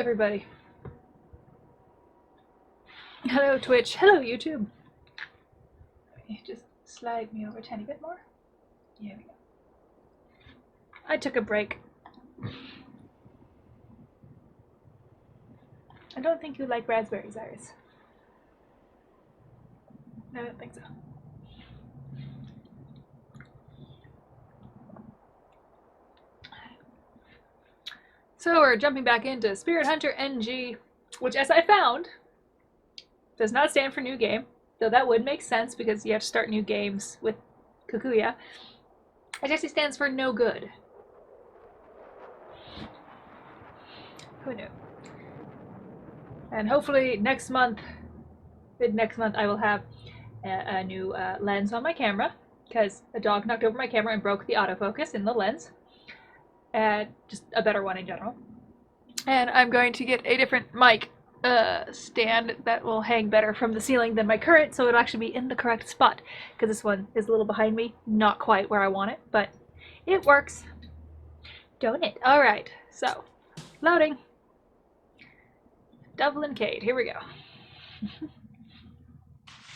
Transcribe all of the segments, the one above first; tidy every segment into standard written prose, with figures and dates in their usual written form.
everybody. Hello, Twitch. Hello, YouTube. Just slide me over a tiny bit more. Here we go. I took a break. I don't think you like raspberries, Iris. I don't think so. So we're jumping back into Spirit Hunter NG, which, as I found, does not stand for new game, though that would make sense because you have to start new games with Kakuya. It actually stands for no good. Who knew? And hopefully next month, mid-next month, I will have a new lens on my camera, because a dog knocked over my camera and broke the autofocus in the lens. Just a better one in general. And I'm going to get a different mic stand that will hang better from the ceiling than my current, so it'll actually be in the correct spot, because this one is a little behind me, not quite where I want it, but it works. Don't it? Alright, so, loading. Dublin Cade, here we go.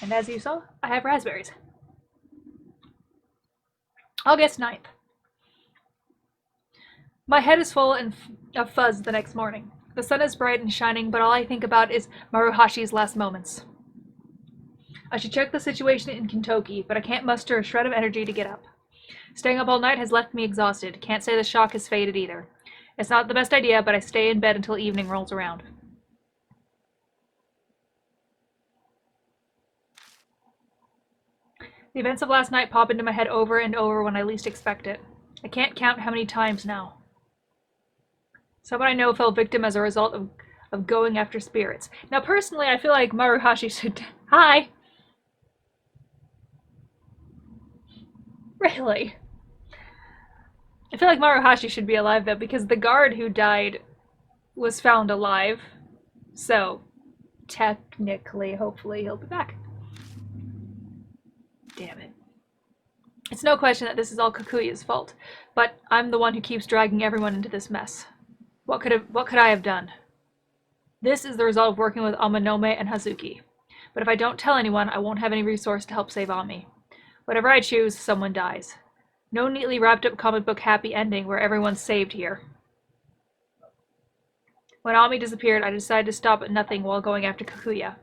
And as you saw, I have raspberries. August 9th. My head is full of fuzz the next morning. The sun is bright and shining, but all I think about is Maruhashi's last moments. I should check the situation in Kintoki, but I can't muster a shred of energy to get up. Staying up all night has left me exhausted. Can't say the shock has faded either. It's not the best idea, but I stay in bed until evening rolls around. The events of last night pop into my head over and over when I least expect it. I can't count how many times now. Someone I know fell victim as a result of going after spirits. Now, personally, I feel like Maruhashi should... Hi! Really? I feel like Maruhashi should be alive, though, because the guard who died was found alive. So, technically, hopefully, he'll be back. Damn it. It's no question that this is all Kakuya's fault, but I'm the one who keeps dragging everyone into this mess. What could I have done? This is the result of working with Amanome and Hazuki. But if I don't tell anyone, I won't have any resource to help save Ami. Whatever I choose, someone dies. No neatly wrapped up comic book happy ending where everyone's saved here. When Ami disappeared, I decided to stop at nothing while going after Kakuya.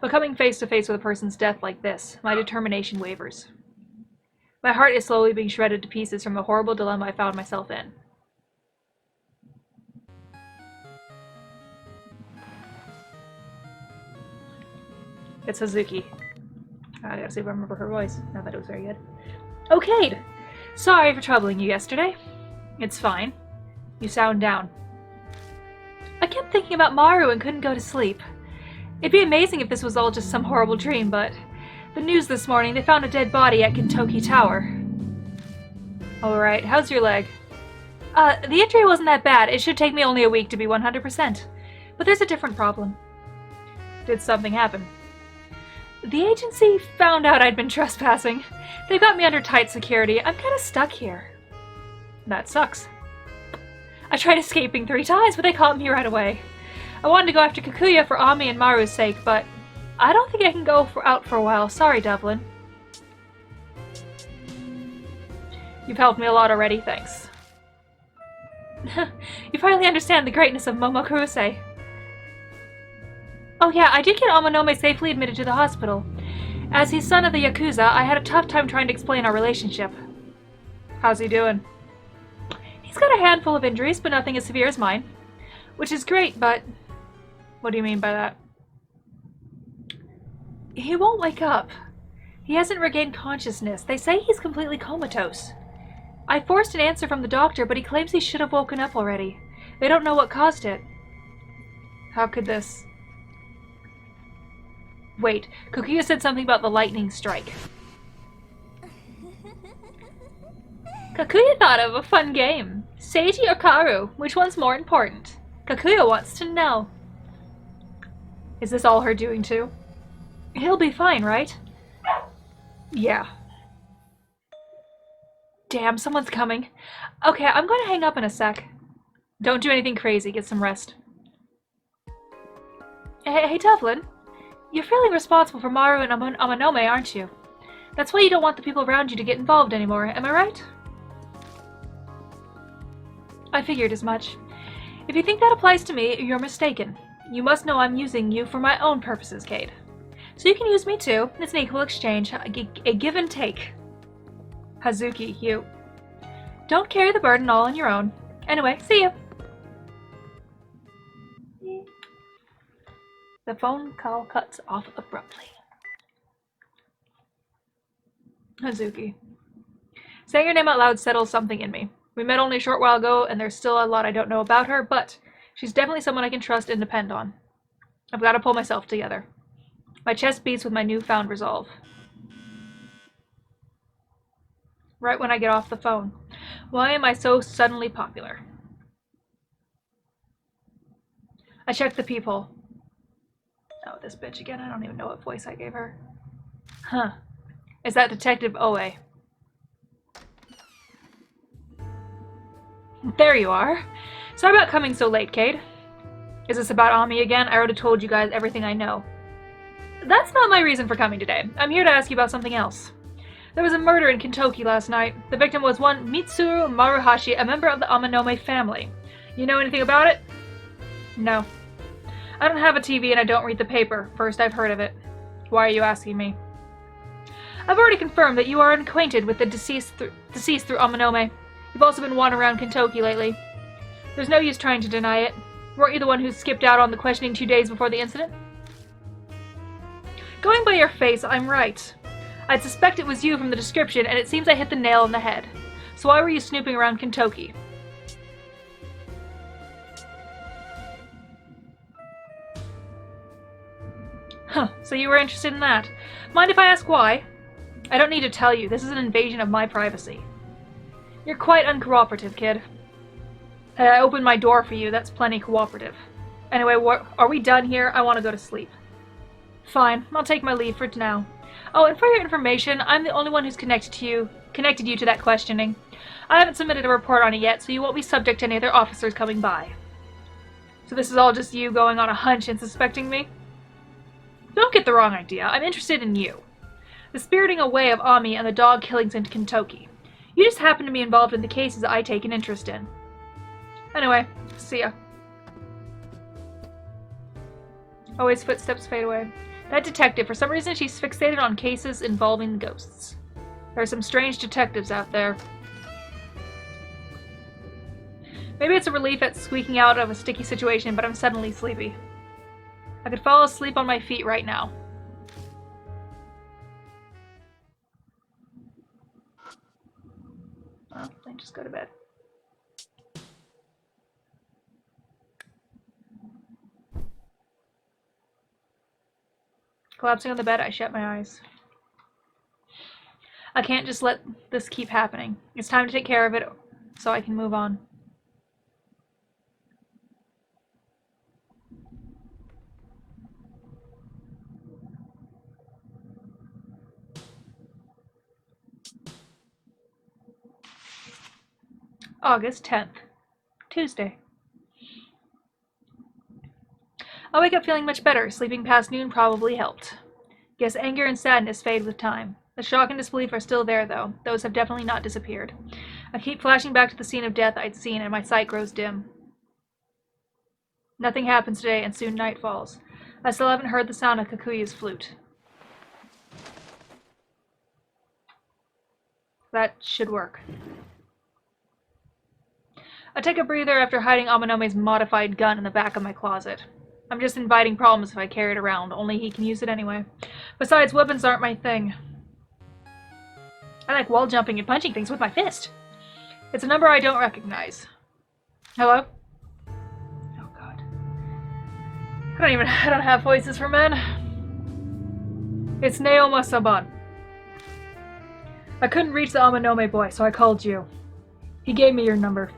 But coming face to face with a person's death like this, my determination wavers. My heart is slowly being shredded to pieces from the horrible dilemma I found myself in. It's Hazuki. I gotta see if I remember her voice. Not that it was very good. Okay! Sorry for troubling you yesterday. It's fine. You sound down. I kept thinking about Maru and couldn't go to sleep. It'd be amazing if this was all just some horrible dream, but the news this morning, they found a dead body at Kintoki Tower. Alright, how's your leg? The injury wasn't that bad. It should take me only a week to be 100%. But there's a different problem. Did something happen? The agency found out I'd been trespassing. They got me under tight security. I'm kind of stuck here. That sucks. I tried escaping 3 times, but they caught me right away. I wanted to go after Kakuya for Ami and Maru's sake, but I don't think I can go out for a while. Sorry, Devlin. You've helped me a lot already, thanks. You finally understand the greatness of Momokurose. Oh yeah, I did get Amanome safely admitted to the hospital. As he's son of the Yakuza, I had a tough time trying to explain our relationship. How's he doing? He's got a handful of injuries, but nothing as severe as mine. Which is great, but... What do you mean by that? He won't wake up. He hasn't regained consciousness. They say he's completely comatose. I forced an answer from the doctor, but he claims he should have woken up already. They don't know what caused it. How could this... Wait, Kakuya said something about the lightning strike. Kakuya thought of a fun game. Seiji or Kaoru? Which one's more important? Kakuya wants to know. Is this all her doing too? He'll be fine, right? Yeah. Damn, someone's coming. Okay, I'm gonna hang up in a sec. Don't do anything crazy, get some rest. Hey, Devlin. You're feeling responsible for Maru and Amanome, aren't you? That's why you don't want the people around you to get involved anymore, am I right? I figured as much. If you think that applies to me, you're mistaken. You must know I'm using you for my own purposes, Cade. So you can use me too. It's an equal exchange, a give and take. Hazuki, you. Don't carry the burden all on your own. Anyway, see you. The phone call cuts off abruptly. Hazuki. Saying her name out loud settles something in me. We met only a short while ago, and there's still a lot I don't know about her, but she's definitely someone I can trust and depend on. I've got to pull myself together. My chest beats with my newfound resolve. Right when I get off the phone. Why am I so suddenly popular? I check the peephole. Oh, this bitch again. I don't even know what voice I gave her. Huh. Is that Detective Oe? There you are. Sorry about coming so late, Cade. Is this about Ami again? I already told you guys everything I know. That's not my reason for coming today. I'm here to ask you about something else. There was a murder in Kintoki last night. The victim was one Mitsuru Maruhashi, a member of the Amanome family. You know anything about it? No. I don't have a TV and I don't read the paper. First I've heard of it. Why are you asking me? I've already confirmed that you are unacquainted with the deceased through Amanome. You've also been wandering around Kintoki lately. There's no use trying to deny it. Weren't you the one who skipped out on the questioning 2 days before the incident? Going by your face, I'm right. I'd suspect it was you from the description, and it seems I hit the nail on the head. So why were you snooping around Kintoki? Huh, so you were interested in that. Mind if I ask why? I don't need to tell you, this is an invasion of my privacy. You're quite uncooperative, kid. Hey, I opened my door for you, that's plenty cooperative. Anyway, are we done here? I want to go to sleep. Fine, I'll take my leave for now. Oh, and for your information, I'm the only one who's connected you to that questioning. I haven't submitted a report on it yet, so you won't be subject to any other officers coming by. So this is all just you going on a hunch and suspecting me? Don't get the wrong idea, I'm interested in you. The spiriting away of Ami and the dog killings in Kintoki. You just happen to be involved in the cases I take an interest in. Anyway, see ya. Always footsteps fade away. That detective, for some reason she's fixated on cases involving ghosts. There are some strange detectives out there. Maybe it's a relief at squeaking out of a sticky situation, but I'm suddenly sleepy. I could fall asleep on my feet right now. Well, then just go to bed. Collapsing on the bed, I shut my eyes. I can't just let this keep happening. It's time to take care of it so I can move on. August 10th, Tuesday. I wake up feeling much better. Sleeping past noon probably helped. Guess anger and sadness fade with time. The shock and disbelief are still there, though. Those have definitely not disappeared. I keep flashing back to the scene of death I'd seen, and my sight grows dim. Nothing happens today, and soon night falls. I still haven't heard the sound of Kakuya's flute. That should work. I take a breather after hiding Amanome's modified gun in the back of my closet. I'm just inviting problems if I carry it around, only he can use it anyway. Besides, weapons aren't my thing. I like wall jumping and punching things with my fist. It's a number I don't recognize. Hello? Oh god. I don't have voices for men. It's Naoma-saban. I couldn't reach the Amanome boy, so I called you. He gave me your number.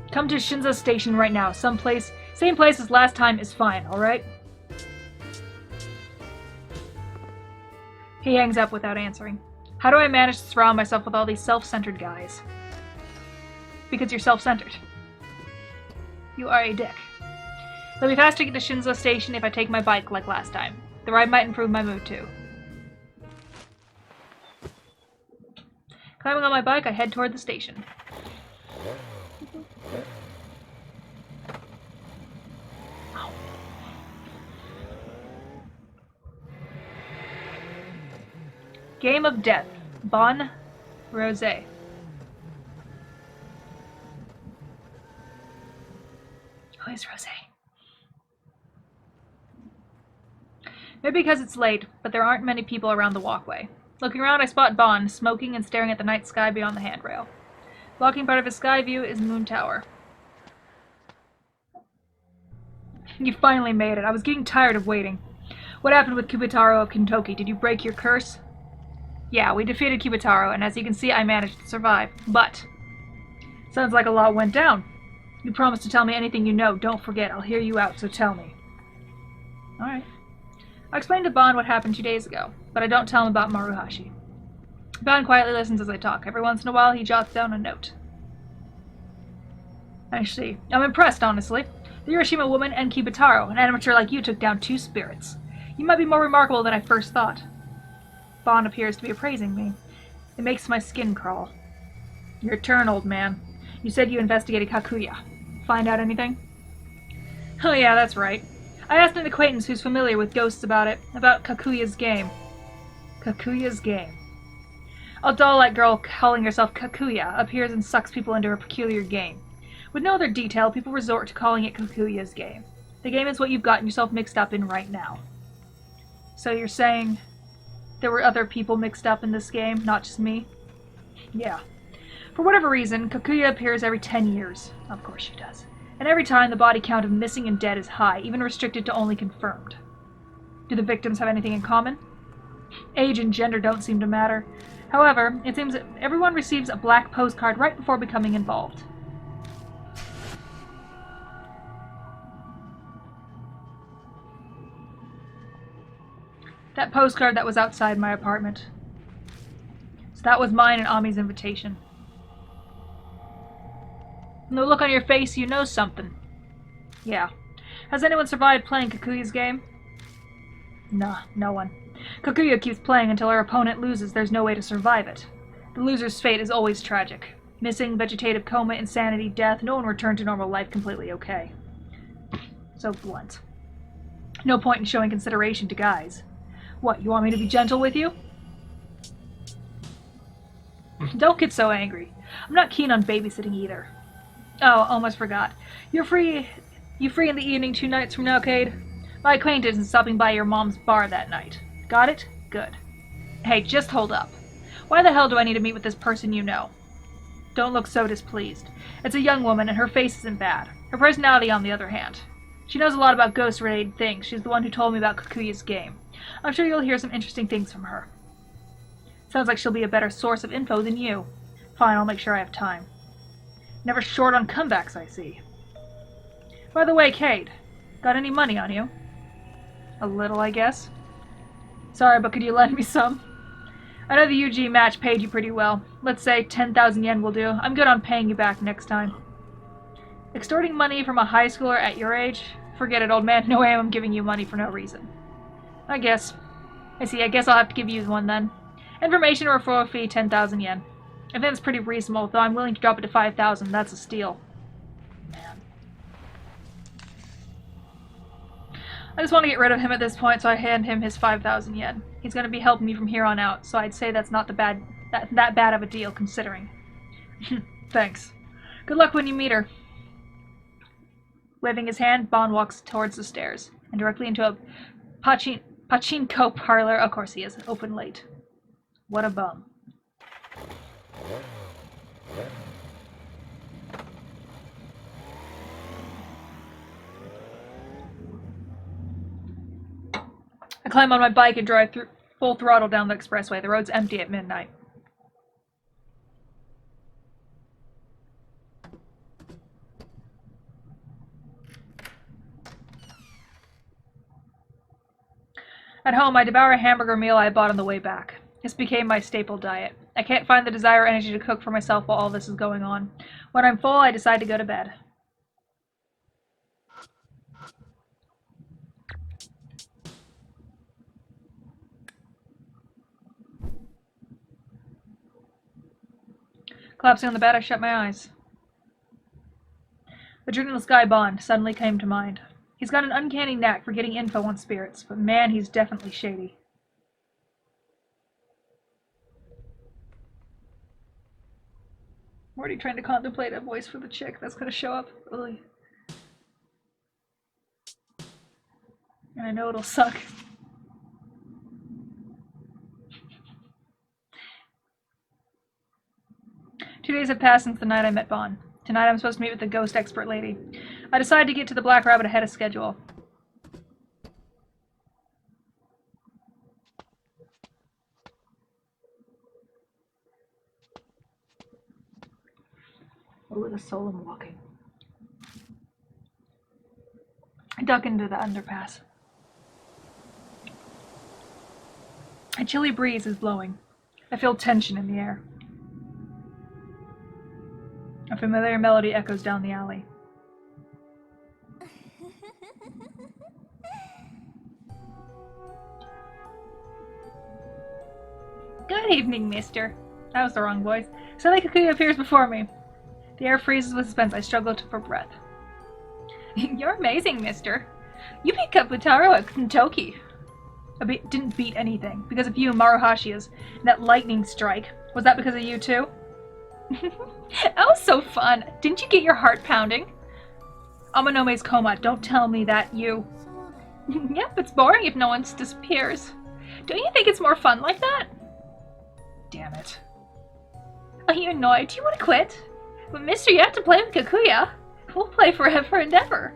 Come to Shinza Station right now. Same place as last time is fine, alright? He hangs up without answering. How do I manage to surround myself with all these self-centered guys? Because you're self-centered. You are a dick. It'll be faster to get to Shinzo Station if I take my bike like last time. The ride might improve my mood too. Climbing on my bike, I head toward the station. Game of Death. Bon Rosé. Who is Rosé? Maybe because it's late, but there aren't many people around the walkway. Looking around, I spot Bon, smoking and staring at the night sky beyond the handrail. Blocking part of his sky view is Moon Tower. You finally made it. I was getting tired of waiting. What happened with Kubitaro of Kintoki? Did you break your curse? Yeah, we defeated Kubitaro, and as you can see, I managed to survive. But sounds like a lot went down. You promised to tell me anything you know. Don't forget, I'll hear you out, so tell me. Alright. I explained to Bon what happened 2 days ago, but I don't tell him about Maruhashi. Bon quietly listens as I talk. Every once in a while, he jots down a note. I see. I'm impressed, honestly. The Hiroshima woman and Kibutaro, an amateur like you, took down 2 spirits. You might be more remarkable than I first thought. Bon appears to be appraising me. It makes my skin crawl. Your turn, old man. You said you investigated Kakuya. Find out anything? Oh yeah, that's right. I asked an acquaintance who's familiar with ghosts about Kakuya's game. Kakuya's game. A doll-like girl calling herself Kakuya appears and sucks people into her peculiar game. With no other detail, people resort to calling it Kakuya's game. The game is what you've gotten yourself mixed up in right now. So you're saying there were other people mixed up in this game, not just me? Yeah. For whatever reason, Kakuya appears every 10 years. Of course she does. And every time, the body count of missing and dead is high, even restricted to only confirmed. Do the victims have anything in common? Age and gender don't seem to matter. However, it seems that everyone receives a black postcard right before becoming involved. That postcard that was outside my apartment. So that was mine and Ami's invitation. From the look on your face, you know something. Yeah. Has anyone survived playing Kakuya's game? Nah, no one. Kakuya keeps playing until her opponent loses. There's no way to survive it. The loser's fate is always tragic. Missing, vegetative coma, insanity, death. No one returned to normal life completely okay. So blunt. No point in showing consideration to guys. What, you want me to be gentle with you? Don't get so angry. I'm not keen on babysitting either. Oh, almost forgot. You free in the evening 2 nights from now, Cade? My acquaintance is stopping by your mom's bar that night. Got it? Good. Hey, just hold up. Why the hell do I need to meet with this person you know? Don't look so displeased. It's a young woman, and her face isn't bad. Her personality, on the other hand. She knows a lot about ghost-related things. She's the one who told me about Kakuya's game. I'm sure you'll hear some interesting things from her. Sounds like she'll be a better source of info than you. Fine, I'll make sure I have time. Never short on comebacks, I see. By the way, Cade, got any money on you? A little, I guess. Sorry, but could you lend me some? I know the UG match paid you pretty well. Let's say 10,000 yen will do. I'm good on paying you back next time. Extorting money from a high schooler at your age? Forget it, old man. No way I'm giving you money for no reason. I guess. I see, I guess I'll have to give you one then. Information or referral fee, 10,000 yen. I think that's pretty reasonable, though I'm willing to drop it to 5,000. That's a steal. Man. I just want to get rid of him at this point, so I hand him his 5,000 yen. He's going to be helping me from here on out, so I'd say that's not that bad of a deal, considering. Thanks. Good luck when you meet her. Waving his hand, Bon walks towards the stairs, and directly into a pachinko parlor. Of course he is. Open late. What a bum. I climb on my bike and drive through full throttle down the expressway. The road's empty at midnight. At home, I devour a hamburger meal I bought on the way back. This became my staple diet. I can't find the desire or energy to cook for myself while all this is going on. When I'm full, I decide to go to bed. Collapsing on the bed, I shut my eyes. The journalist Guy Bond suddenly came to mind. He's got an uncanny knack for getting info on spirits, but man, he's definitely shady. I'm already trying to contemplate a voice for the chick that's gonna show up. Ugh. And I know it'll suck. Two days have passed since the night I met Bond. Tonight I'm supposed to meet with the ghost expert lady. I decided to get to the Black Rabbit ahead of schedule. Oh, the soul I'm walking. I duck into the underpass. A chilly breeze is blowing. I feel tension in the air. A familiar melody echoes down the alley. Good evening, mister. That was the wrong voice. Suddenly Kikuya appears before me. The air freezes with suspense. I struggle for breath. You're amazing, mister. You beat Kaputaro at Kentucky. Didn't beat anything. Because of you and Maruhashi's. And that lightning strike. Was that because of you too? That was so fun. Didn't you get your heart pounding? Amanome's coma. Don't tell me that you... Yep, it's boring if no one disappears. Don't you think it's more fun like that? Damn it. Are you annoyed? Do you want to quit? But mister, you have to play with Kikuya. We'll play forever and ever.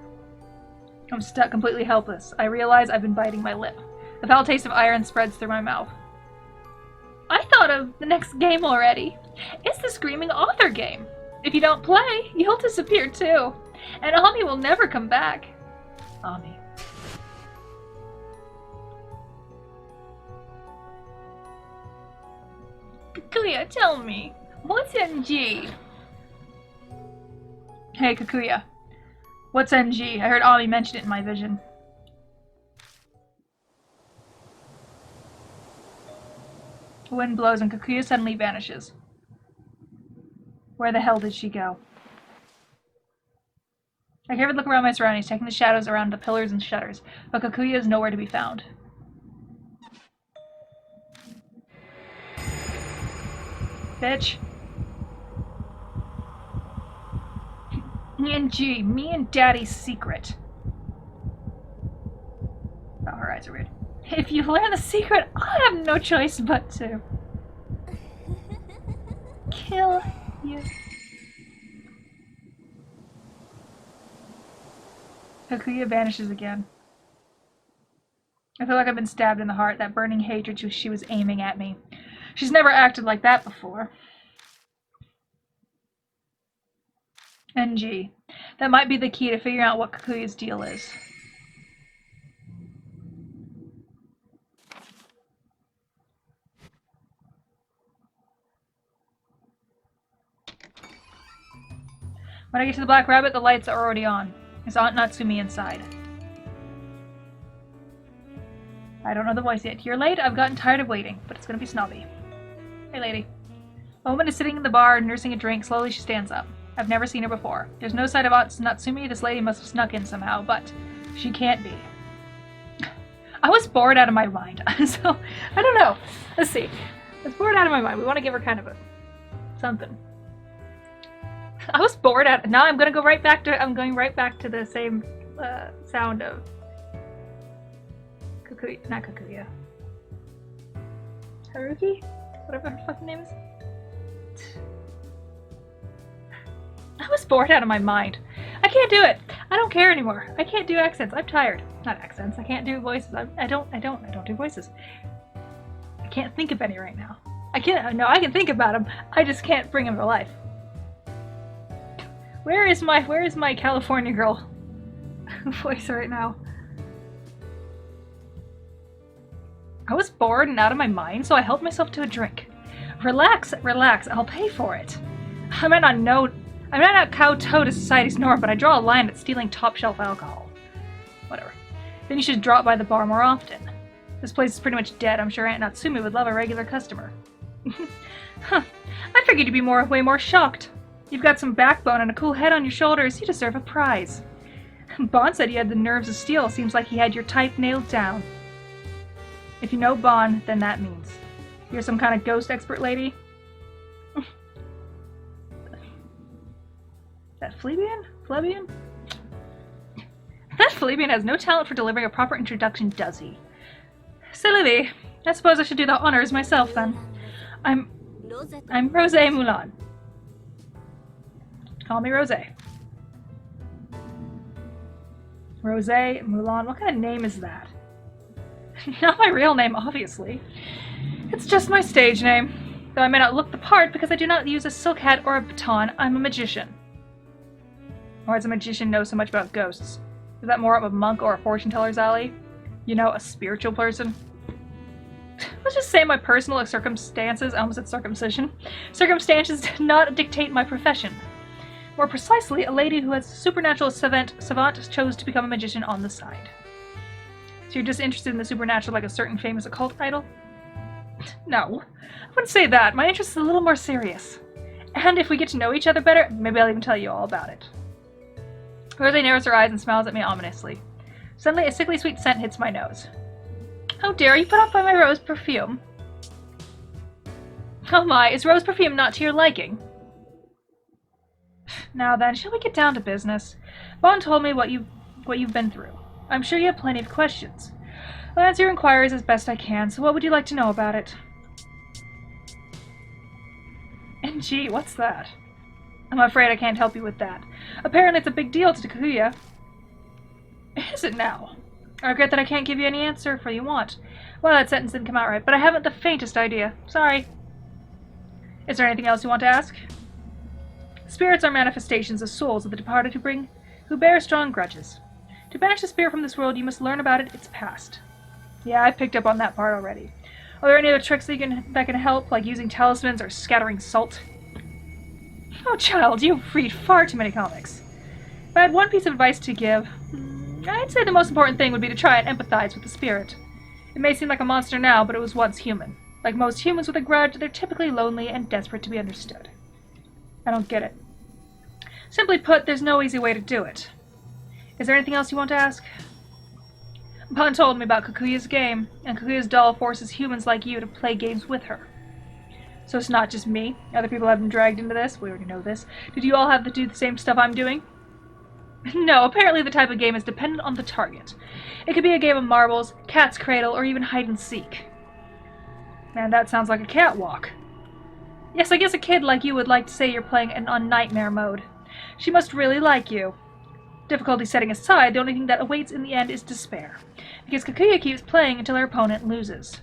I'm stuck, completely helpless. I realize I've been biting my lip. The foul taste of iron spreads through my mouth. I thought of the next game already. It's the Screaming Author game. If you don't play, you'll disappear too. And Ami will never come back. Ami. Kikuya, tell me, what's NG? Hey, Kikuya. What's NG? I heard Ami mention it in my vision. The wind blows and Kikuya suddenly vanishes. Where the hell did she go? I carefully look around my surroundings, checking the shadows around the pillars and shutters, but Kikuya is nowhere to be found. Bitch. NG, me and Daddy's secret. Oh, her eyes are weird. If you learn the secret, I have no choice but to kill you. Kikuya vanishes again. I feel like I've been stabbed in the heart, that burning hatred she was aiming at me. She's never acted like that before. NG. That might be the key to figuring out what Kikuya's deal is. When I get to the Black Rabbit, the lights are already on. Is Aunt Natsumi inside? I don't know the voice yet. You're late? I've gotten tired of waiting, but it's gonna be snobby. Hey, lady. A woman is sitting in the bar, nursing a drink. Slowly, she stands up. I've never seen her before. There's no sight of Aunt Natsumi. This lady must have snuck in somehow, but she can't be. I was bored out of my mind, so I don't know. Let's see. I was bored out of my mind. We want to give her kind of a something. I was bored out. Now I'm gonna go right back to. I'm going right back to the same sound of Kikuya, not Kikuya. Haruki, whatever her fucking name is. I was bored out of my mind. I can't do it. I don't care anymore. I can't do accents. I'm tired. Not accents. I can't do voices. I don't do voices. I can't think of any right now. I can think about them. I just can't bring them to life. Where is my California girl voice right now? I was bored and out of my mind, so I helped myself to a drink. Relax, I'll pay for it. I might not kowtow to society's norm, but I draw a line at stealing top-shelf alcohol. Whatever. Then you should drop by the bar more often. This place is pretty much dead. I'm sure Aunt Natsumi would love a regular customer. Huh. I figured you'd be way more shocked. You've got some backbone and a cool head on your shoulders. You deserve a prize. Bon said you had the nerves of steel. Seems like he had your type nailed down. If you know Bon, then that means you're some kind of ghost expert lady. That Flebian? Flebian? That Flebian has no talent for delivering a proper introduction, does he? Silly me. I suppose I should do the honors myself, then. I'm Rosé Mulan. Call me Rosé. Rosé Mulan. What kind of name is that? Not my real name, obviously. It's just my stage name. Though I may not look the part because I do not use a silk hat or a baton, I'm a magician. Or does a magician know so much about ghosts? Is that more of a monk or a fortune teller's alley? You know, a spiritual person? Let's just say my personal circumstances, I almost said circumcision, circumstances did not dictate my profession. More precisely, a lady who has supernatural savant chose to become a magician on the side. So you're just interested in the supernatural like a certain famous occult idol? No, I wouldn't say that. My interest is a little more serious. And if we get to know each other better, maybe I'll even tell you all about it. Rosé narrows her eyes and smiles at me ominously. Suddenly, a sickly sweet scent hits my nose. How dare you put off by my rose perfume? Oh my, is rose perfume not to your liking? Now then, shall we get down to business? Bon told me what you've been through. I'm sure you have plenty of questions. I'll answer your inquiries as best I can, so what would you like to know about it? And gee, what's that? I'm afraid I can't help you with that. Apparently it's a big deal to Kaguya. Is it now? I regret that I can't give you any answer for you want. Well, that sentence didn't come out right, but I haven't the faintest idea. Sorry. Is there anything else you want to ask? Spirits are manifestations of souls of the departed who bear strong grudges. To banish a spirit from this world, you must learn about its past. Yeah, I picked up on that part already. Are there any other tricks that can help, like using talismans or scattering salt? Oh, child, you've read far too many comics. If I had one piece of advice to give, I'd say the most important thing would be to try and empathize with the spirit. It may seem like a monster now, but it was once human. Like most humans with a grudge, they're typically lonely and desperate to be understood. I don't get it. Simply put, there's no easy way to do it. Is there anything else you want to ask? Bon told me about Kakuya's game, and Kakuya's doll forces humans like you to play games with her. So it's not just me. Other people have been dragged into this. We already know this. Did you all have to do the same stuff I'm doing? No, apparently the type of game is dependent on the target. It could be a game of marbles, cat's cradle, or even hide and seek. Man, that sounds like a catwalk. Yes, I guess a kid like you would like to say you're playing on nightmare mode. She must really like you. Difficulty setting aside, the only thing that awaits in the end is despair. Because Kakuya keeps playing until her opponent loses.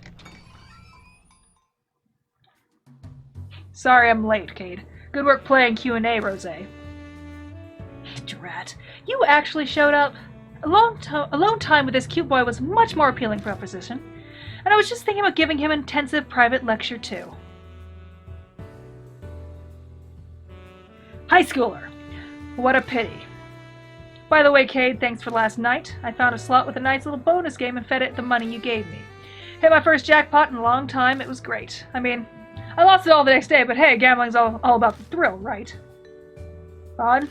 Sorry I'm late, Cade. Good work playing Q&A, Rosé. Drat. You actually showed up. Alone time with this cute boy was a much more appealing proposition. And I was just thinking about giving him an intensive private lecture, too. High schooler. What a pity. By the way, Cade, thanks for last night. I found a slot with a nice little bonus game and fed it the money you gave me. Hit my first jackpot in a long time. It was great. I mean, I lost it all the next day, but hey, gambling's all about the thrill, right? Bon,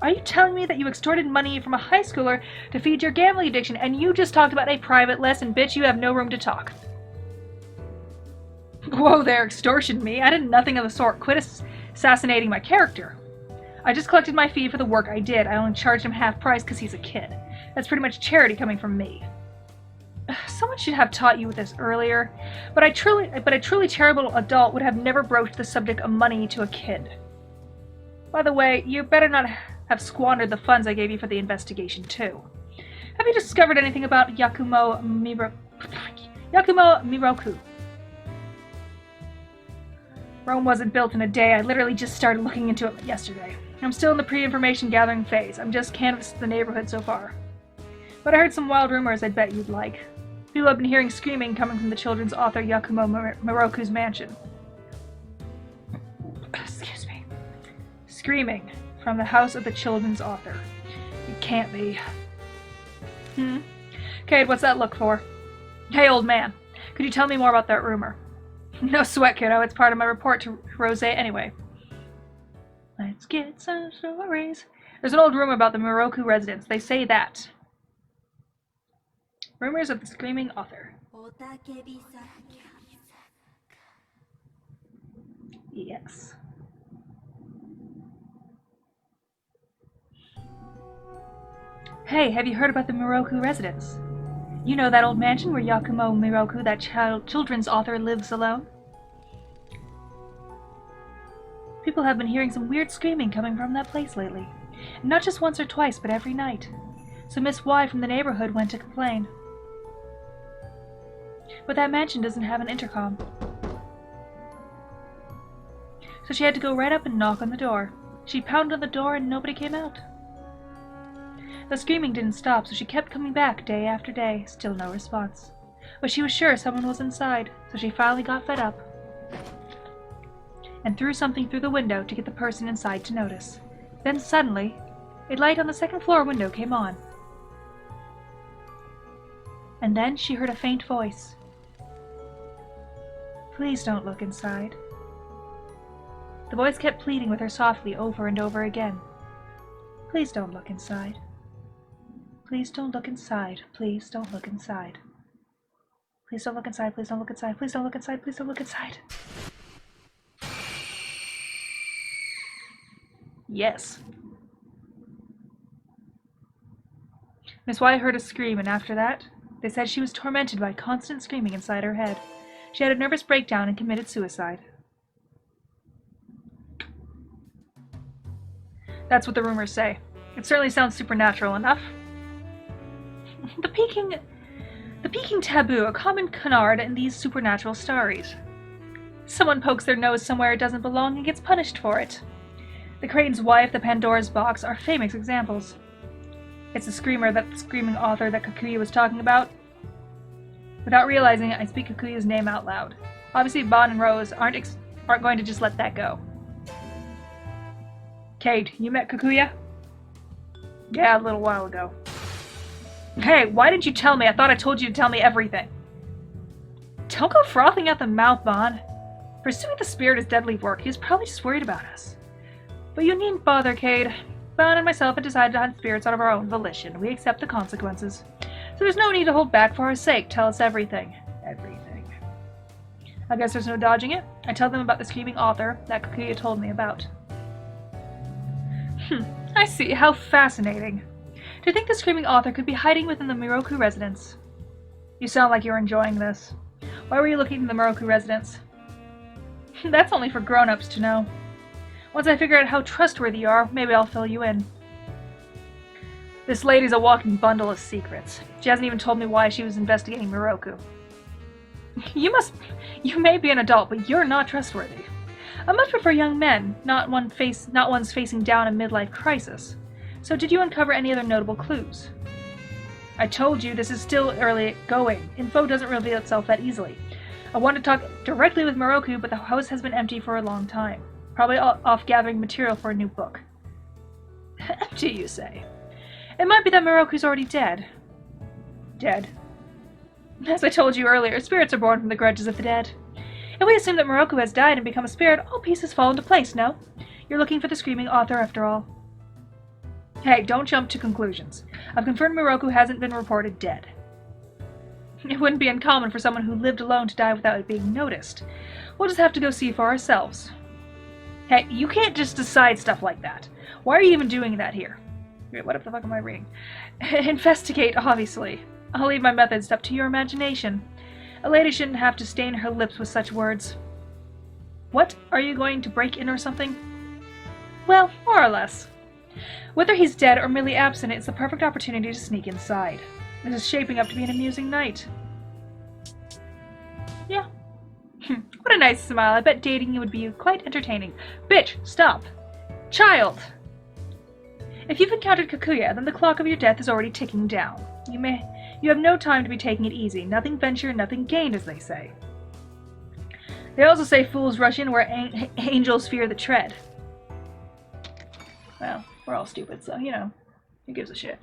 are you telling me that you extorted money from a high schooler to feed your gambling addiction, and you just talked about a private lesson? Bitch, you have no room to talk. Whoa there, extortion me. I did nothing of the sort. Quit assassinating my character. I just collected my fee for the work I did. I only charged him half price because he's a kid. That's pretty much charity coming from me. Someone should have taught you this earlier, but a truly charitable adult would have never broached the subject of money to a kid. By the way, you better not have squandered the funds I gave you for the investigation, too. Have you discovered anything about Yakumo Miroku? Rome wasn't built in a day. I literally just started looking into it yesterday. I'm still in the pre-information gathering phase. I'm just canvassing the neighborhood so far. But I heard some wild rumors I'd bet you'd like. People have been hearing screaming coming from the children's author Yakumo Miroku's mansion. Excuse me. Screaming from the house of the children's author. It can't be. Cade, what's that look for? Hey, old man. Could you tell me more about that rumor? No sweat, kiddo. It's part of my report to Rose anyway. Let's get some stories. There's an old rumor about the Miroku residence. They say that. Rumors of the screaming author. Yes. Hey, have you heard about the Miroku residence? You know that old mansion where Yakumo Miroku, that children's author, lives alone? People have been hearing some weird screaming coming from that place lately. And not just once or twice, but every night. So Miss Y from the neighborhood went to complain. But that mansion doesn't have an intercom. So she had to go right up and knock on the door. She pounded on the door and nobody came out. The screaming didn't stop, so she kept coming back day after day, still no response. But she was sure someone was inside, so she finally got fed up and threw something through the window to get the person inside to notice. Then suddenly, a light on the second floor window came on. And then she heard a faint voice. Please don't look inside. The voice kept pleading with her softly over and over again. Please don't look inside. Please don't look inside. Please don't look inside. Please don't look inside. Please don't look inside. Please don't look inside. Please don't look inside. Yes. Miss Y heard a scream, and after that, they said she was tormented by constant screaming inside her head. She had a nervous breakdown and committed suicide. That's what the rumors say. It certainly sounds supernatural enough. The peeking taboo, a common canard in these supernatural stories. Someone pokes their nose somewhere it doesn't belong and gets punished for it. The Crane's wife, the Pandora's box are famous examples. It's the screamer that the screaming author that Kakuya was talking about. Without realizing it, I speak Kakuya's name out loud. Obviously, Bon and Rose aren't going to just let that go. Kate, you met Kakuya? Yeah, a little while ago. Hey, why didn't you tell me? I thought I told you to tell me everything. Don't go frothing at the mouth, Bon. Pursuing the spirit is deadly work. He was probably just worried about us. But you needn't bother, Cade. Bon and myself had decided to hunt spirits out of our own volition. We accept the consequences. So there's no need to hold back for our sake. Tell us everything. Everything. I guess there's no dodging it. I tell them about the screaming author that Kakuya told me about. I see. How fascinating. To think the screaming author could be hiding within the Miroku residence. You sound like you're enjoying this. Why were you looking in the Miroku residence? That's only for grown-ups to know. Once I figure out how trustworthy you are, maybe I'll fill you in. This lady's a walking bundle of secrets. She hasn't even told me why she was investigating Miroku. You may be an adult, but you're not trustworthy. I much prefer young men, not ones facing down a midlife crisis. So did you uncover any other notable clues? I told you this is still early going. Info doesn't reveal itself that easily. I want to talk directly with Miroku, but the house has been empty for a long time. Probably off gathering material for a new book. Empty, you say? It might be that Miroku's already dead. Dead? As I told you earlier, spirits are born from the grudges of the dead. If we assume that Miroku has died and become a spirit, all pieces fall into place, no? You're looking for the screaming author after all. Hey, don't jump to conclusions. I've confirmed Miroku hasn't been reported dead. It wouldn't be uncommon for someone who lived alone to die without it being noticed. We'll just have to go see for ourselves. Hey, you can't just decide stuff like that. Why are you even doing that here? Wait, what the fuck am I reading? Investigate, obviously. I'll leave my methods up to your imagination. A lady shouldn't have to stain her lips with such words. What? Are you going to break in or something? Well, more or less. Whether he's dead or merely absent, it's the perfect opportunity to sneak inside. This is shaping up to be an amusing night. Yeah. What a nice smile. I bet dating you would be quite entertaining. Bitch, stop. Child! If you've encountered Kakuya, then the clock of your death is already ticking down. You have no time to be taking it easy. Nothing ventured, nothing gained, as they say. They also say fools rush in where angels fear the tread. Well, we're all stupid, so, who gives a shit.